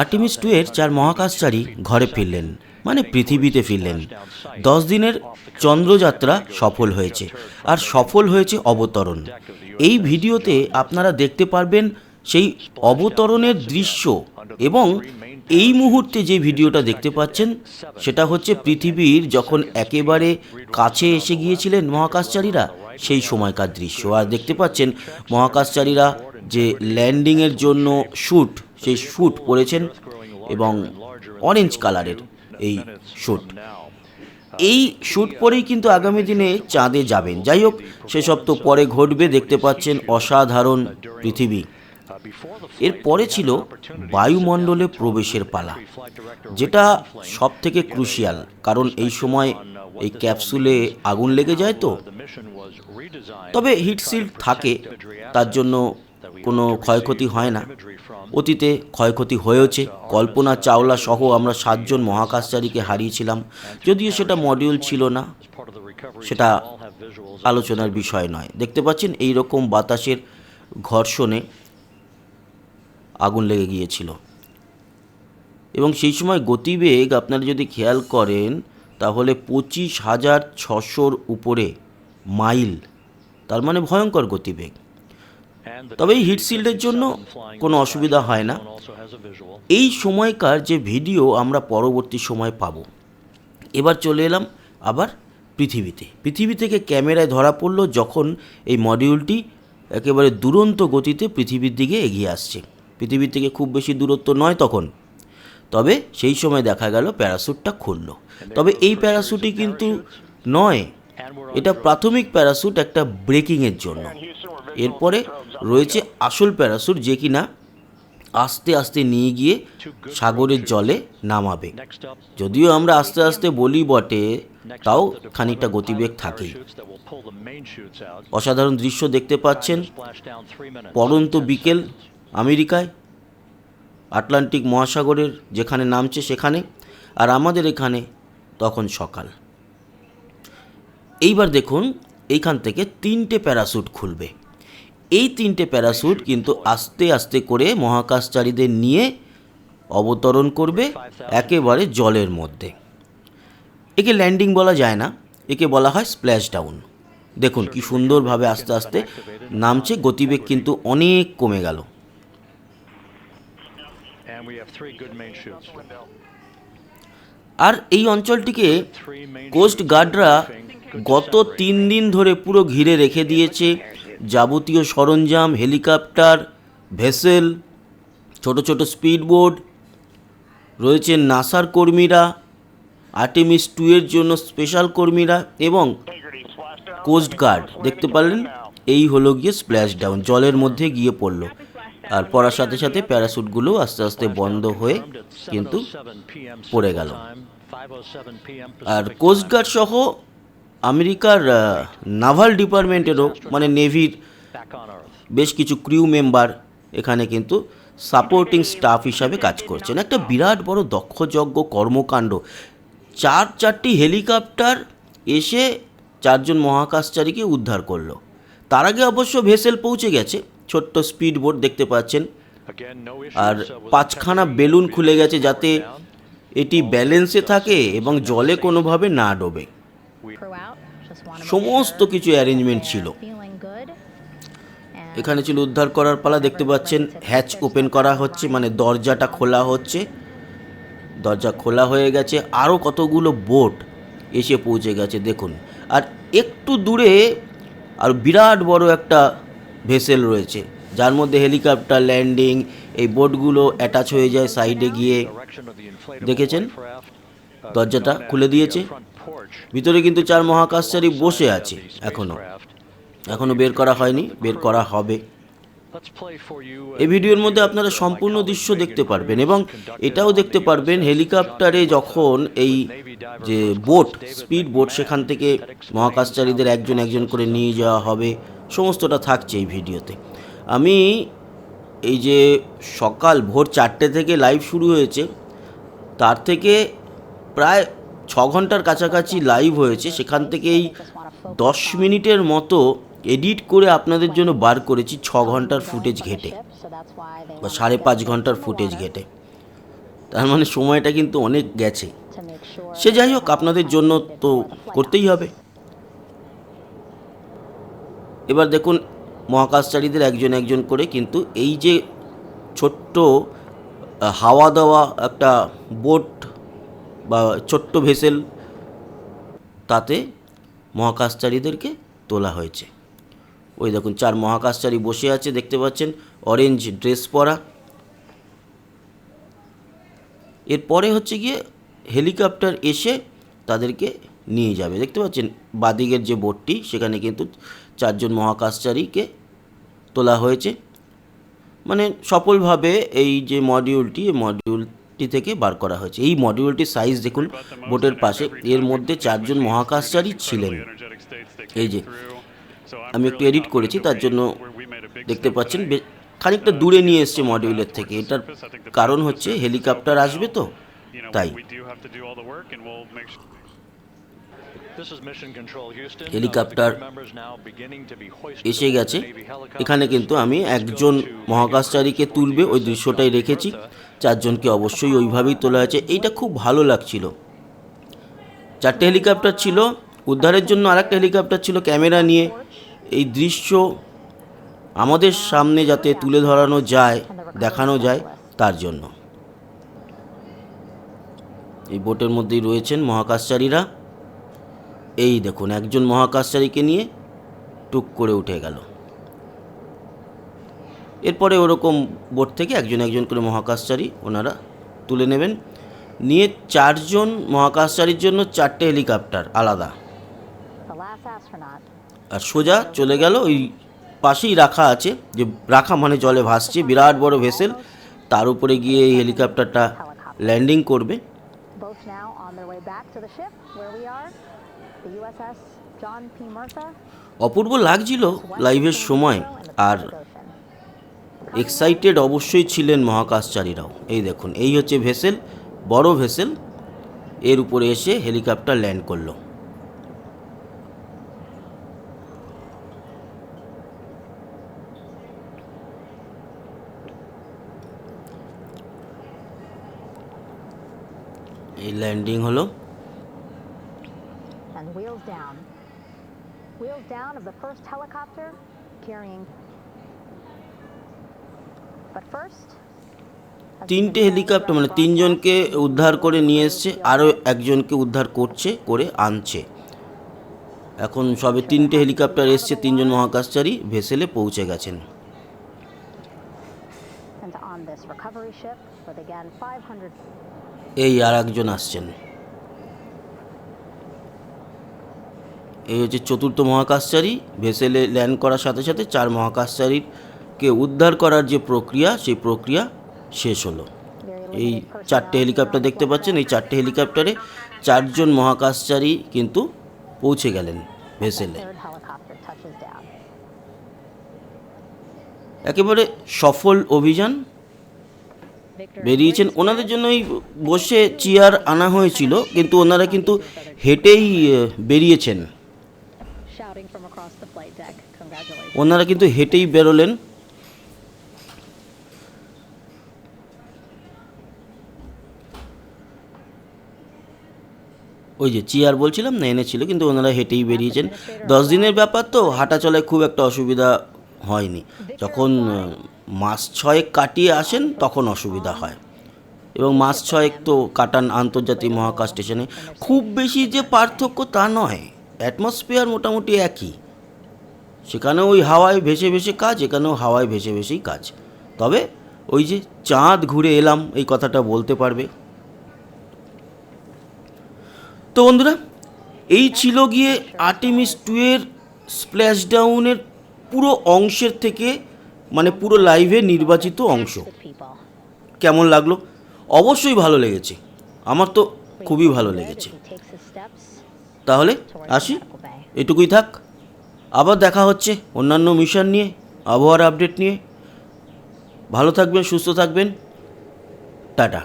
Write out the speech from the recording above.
Artemis 2 এর 4 মহাকাশচারী ঘরে ফিরলেন, মানে পৃথিবীতে ফিরলেন। 10 দিনের চন্দ্রযাত্রা সফল হয়েছে, আর সফল হয়েছে অবতরণ। এই ভিডিওতে আপনারা দেখতে পারবেন সেই অবতরণের দৃশ্য, এবং এই মুহূর্তে যে ভিডিওটা দেখতে পাচ্ছেন সেটা হচ্ছে পৃথিবীর যখন একেবারে কাছে এসে গিয়েছিলেন মহাকাশচারীরা সেই সময়কার দৃশ্য। আর দেখতে পাচ্ছেন মহাকাশচারীরা যে ল্যান্ডিংয়ের জন্য শ্যুট, সেই শ্যুট পরেছেন এবং অরেঞ্জ কালারের এই শ্যুট। এই শ্যুট পরেই কিন্তু আগামী দিনে চাঁদে যাবেন। যাই হোক, সেসব তো পরে ঘটবে। দেখতে পাচ্ছেন অসাধারণ পৃথিবী। এর পরে ছিল বায়ুমণ্ডলে প্রবেশের পালা, যেটা সব থেকে ক্রুশিয়াল, কারণ এই সময় এই ক্যাপসুলে আগুন লেগে যায় তো। তবে হিটশিল্ড থাকে, তার জন্য কোনো ক্ষয়ক্ষতি হয় না। অতীতে ক্ষয়ক্ষতি হয়েছে। কল্পনা চাওলা সহ আমরা 7 জন মহাকাশচারীকে হারিয়েছিলাম, যদিও সেটা মডিউল ছিল না, সেটা আলোচনার বিষয় নয়। দেখতে পাচ্ছেন এই রকম বাতাসের ঘর্ষণে আগুন লেগে গিয়েছিল, এবং সেই সময় গতিবেগ আপনারা যদি খেয়াল করেন তাহলে 25,600 উপরে মাইল, তার মানে ভয়ঙ্কর গতিবেগ। তবে এই হিটশিল্ডের জন্য কোনো অসুবিধা হয় না। এই সময়কার যে ভিডিও আমরা পরবর্তী সময় পাব। এবার চলে এলাম আবার পৃথিবীতে। পৃথিবী থেকে ক্যামেরায় ধরা পড়লো যখন এই মডিউলটি একেবারে দুরন্ত গতিতে পৃথিবীর দিকে এগিয়ে আসছে। পৃথিবীর থেকে খুব বেশি দূরত্ব নয় তখন, তবে সেই সময় দেখা গেল প্যারাশুটটা খুলল। তবে এই প্যারাশুটই কিন্তু নয়, এটা প্রাথমিক প্যারাশুট একটা ব্রেকিংয়ের জন্য। এরপরে রয়েছে আসল প্যারাশুট, যে কিনা আস্তে আস্তে নিয়ে গিয়ে সাগরের জলে নামাবে। যদিও আমরা আস্তে আস্তে বলি বটে, তাও খানিকটা গতিবেগ থাকেই। অসাধারণ দৃশ্য দেখতে পাচ্ছেন। পড়ন্ত বিকেল আমেরিকায়, আটলান্টিক মহাসাগরের যেখানে নামছে সেখানে, আর আমাদের এখানে তখন সকাল। এইবার দেখুন, এইখান থেকে 3টে প্যারাশুট খুলবে। এই 3টে প্যারাশুট কিন্তু আস্তে আস্তে করে মহাকাশচারীদের নিয়ে অবতরণ করবে একেবারে জলের মধ্যে। একে ল্যান্ডিং বলা যায় না, একে বলা হয় স্প্ল্যাশ ডাউন। দেখুন কি সুন্দরভাবে আস্তে আস্তে নামছে, গতিবেগ কিন্তু অনেক কমে গেল। আর এই অঞ্চলটিকে কোস্ট গার্ডরা গত 3 দিন ধরে পুরো ঘিরে রেখে দিয়েছে। যাবতীয় সরঞ্জাম, হেলিকপ্টার, ভেসেল, ছোট ছোট স্পিডবোট, রয়েছে নাসার কর্মীরা, আর্টেমিস 2 এর জন্য স্পেশাল কর্মীরা এবং কোস্ট গার্ড। দেখতে পারলেন, এই হলো গিয়ে স্প্ল্যাশ ডাউন, জলের মধ্যে গিয়ে পড়লো। আর পড়ার সাথে সাথে প্যারাশুটগুলো আস্তে আস্তে বন্ধ হয়ে কিন্তু পড়ে গেল। আর কোস্টগার্ড সহ আমেরিকার নাভাল ডিপার্টমেন্টেরও, মানে নেভির বেশ কিছু ক্রিউ মেম্বার এখানে কিন্তু সাপোর্টিং স্টাফ হিসাবে কাজ করছেন। একটা বিরাট বড় দক্ষযজ্ঞ কর্মকাণ্ড। 4টি হেলিকপ্টার এসে 4 জন মহাকাশচারীকে উদ্ধার করলো। তার আগে অবশ্য ভেসেল পৌঁছে গেছে, ছোট্ট স্পিডবোট দেখতে পাচ্ছেন। আর 5খানা বেলুন খুলে গেছে যাতে এটি ব্যালেন্সে থাকে এবং জলে কোনোভাবে না ডোবে। সমস্ত কিছু অ্যারেঞ্জমেন্ট ছিল। এখানে ছিল উদ্ধার করার পালা। দেখতে পাচ্ছেন হ্যাচ ওপেন করা হচ্ছে, মানে দরজাটা খোলা হচ্ছে। দরজা খোলা হয়ে গেছে, আরও কতগুলো বোট এসে পৌঁছে গেছে দেখুন। আর একটু দূরে আর বিরাট বড় একটা ভেসেল রয়েছে, যার মধ্যে হেলিকপ্টার ল্যান্ডিং, এই বোটগুলো অ্যাটাচ হয়ে যায় সাইডে গিয়ে। দেখেছেন, দরজাটা খুলে দিয়েছে। ভিতরে কিন্তু 4 মহাকাশচারী বসে আছে, এখনো বের করা হয়নি, বের করা হবে। এই ভিডিওর মধ্যে আপনারা সম্পূর্ণ দৃশ্য দেখতে পারবেন, এবং এটাও দেখতে পারবেন হেলিকপ্টারে যখন এই যে বোট, স্পিড বোট, সেখান থেকে মহাকাশচারীদের একজন একজন করে নিয়ে যাওয়া হবে। সমস্তটা থাকছে এই ভিডিওতে। আমি এই যে সকাল ভোর 4টে থেকে লাইভ শুরু হয়েছে, তার থেকে প্রায় 6 ঘন্টার কাছাকাছি লাইভ হয়েছে। সেখান থেকেই 10 মিনিটের মতো এডিট করে আপনাদের জন্য বার করেছি 6 ঘন্টার ফুটেজ ঘেটে। বা 5.5 ঘন্টার ফুটেজ ঘেটে। তার মানে সময়টা কিন্তু অনেক গেছে। সে যাই হোক, আপনাদের জন্য তো করতেই হবে। এবার দেখুন মহাকাশচারীদের একজন একজন করে কিন্তু এই যে ছোট্ট হাওয়া দেওয়া একটা বোট বা ছোট্ট ভেসেল, তাতে মহাকাশচারীদেরকে তোলা হয়েছে। ওই দেখুন 4 মহাকাশচারী বসে আছে, দেখতে পাচ্ছেন, অরেঞ্জ ড্রেস পরা। এরপরে হচ্ছে গিয়ে হেলিকপ্টার এসে তাদেরকে নিয়ে যাবে। দেখতে পাচ্ছেন বাদিকের যে বোটটি, সেখানে কিন্তু 4 জন মহাকাশচারীকে তোলা হয়েছে। মানে সফলভাবে এই যে মডিউলটি, এই মডিউলটি থেকে বার করা হয়েছে। এই মডিউলটির সাইজ দেখুন বোটের পাশে, এর মধ্যে 4 জন মহাকাশচারী ছিলেন। এই যে আমি একটু এডিট করেছি, তার জন্য দেখতে পাচ্ছেন খানিকটা দূরে নিয়ে এসছে মডিউলের থেকে। এটার কারণ হচ্ছে হেলিকপ্টার আসবে তো, তাই। হেলিকপ্টার এসে গেছে। এখানে কিন্তু আমি একজন মহাকাশচারীকে তুলবে ওই দৃশ্যটাই রেখেছি, 4 জনকে অবশ্যই ওইভাবেই তোলা হয়েছে। এইটা খুব ভালো লাগছিল। 4টে হেলিকপ্টার ছিল, উদ্ধারের জন্য আরেকটা হেলিকপ্টার ছিল ক্যামেরা নিয়ে। এই দৃশ্য আমাদের সামনে যাতে তুলে ধরানো যায়, দেখানো যায়, তার জন্য। এই বোটের মধ্যেই রয়েছেন মহাকাশচারীরা। এই দেখুন একজন মহাকাশচারীকে নিয়ে টুক করে উঠে গেল। এরপরে ওরকম বোট থেকে একজন একজন করে মহাকাশচারী ওনারা তুলে নেবেন। নিয়ে 4 জন মহাকাশচারীর জন্য 4টে হেলিকপ্টার আলাদা, আর সোজা চলে গেল ওই পাশেই রাখা আছে, যে রাখা মানে জলে ভাসছে বিরাট বড় ভেসেল, তার উপরে গিয়ে এই হেলিকপ্টারটা ল্যান্ডিং করবে। অপূর্ব লাগছিল লাইভের সময়, আর এক্সাইটেড অবশ্যই ছিলেন মহাকাশচারীরাও। এই দেখুন এই হচ্ছে ভেসেল, বড় ভেসেল, এর উপরে এসে হেলিকপ্টার ল্যান্ড করলো। এই ল্যান্ডিং হলো। তিনটে হেলিকপ্টার, মানে 3 জনকে উদ্ধার করে নিয়ে এসছে, আরও একজনকে উদ্ধার করে আনছে। এখন সবে 3টে হেলিকপ্টার এসছে, 3 জন মহাকাশচারী ভেসেলে পৌঁছে গেছেন। এই আর একজন আসছেন। এই হচ্ছে 4র্থ মহাকাশচারী। ভেসেলে ল্যান্ড করার সাথে সাথে 4 মহাকাশচারীকে উদ্ধার করার যে প্রক্রিয়া, সেই প্রক্রিয়া শেষ হলো। এই 4টে হেলিকপ্টার দেখতে পাচ্ছেন, এই 4টে হেলিকপ্টারে 4 জন মহাকাশচারী কিন্তু পৌঁছে গেলেন ভেসেলে। একেবারে সফল অভিযান বেরিয়েছেন। ওনাদের জন্য ওই বসে চেয়ার আনা হয়েছিল, কিন্তু ওনারা কিন্তু হেঁটেই বেরিয়েছেন। ওনারা কিন্তু হেঁটেই বেরোলেন। ওই যে চেয়ার বলছিলাম না, এনেছিল, কিন্তু ওনারা হেঁটেই বেরিয়েছেন। 10 দিনের ব্যাপার তো, হাঁটা চলায় খুব একটা অসুবিধা হয়নি। যখন মাস 6 কাটিয়ে আসেন তখন অসুবিধা হয়, এবং মাস 6 তো কাটান আন্তর্জাতিক মহাকাশ স্টেশনে। খুব বেশি যে পার্থক্য তা নয়, অ্যাটমসফিয়ার মোটামুটি একই। সেখানেও ওই হাওয়ায় ভেসে ভেসে কাজ, এখানেও হাওয়ায় ভেসে ভেসেই কাজ। তবে ওই যে চাঁদ ঘুরে এলাম, এই কথাটা বলতে পারবে। তো বন্ধুরা, এই ছিল গিয়ে আর্টেমিস 2 এর স্প্ল্যাশডাউনের পুরো অংশের থেকে, মানে পুরো লাইভে নির্বাচিত অংশ। কেমন লাগলো? অবশ্যই ভালো লেগেছে, আমার তো খুবই ভালো লেগেছে। তাহলে আসি, এটুকুই থাক। আবার দেখা হচ্ছে অন্যান্য মিশন নিয়ে, আবহাওয়ার আপডেট নিয়ে। ভালো থাকবেন, সুস্থ থাকবেন, টাটা।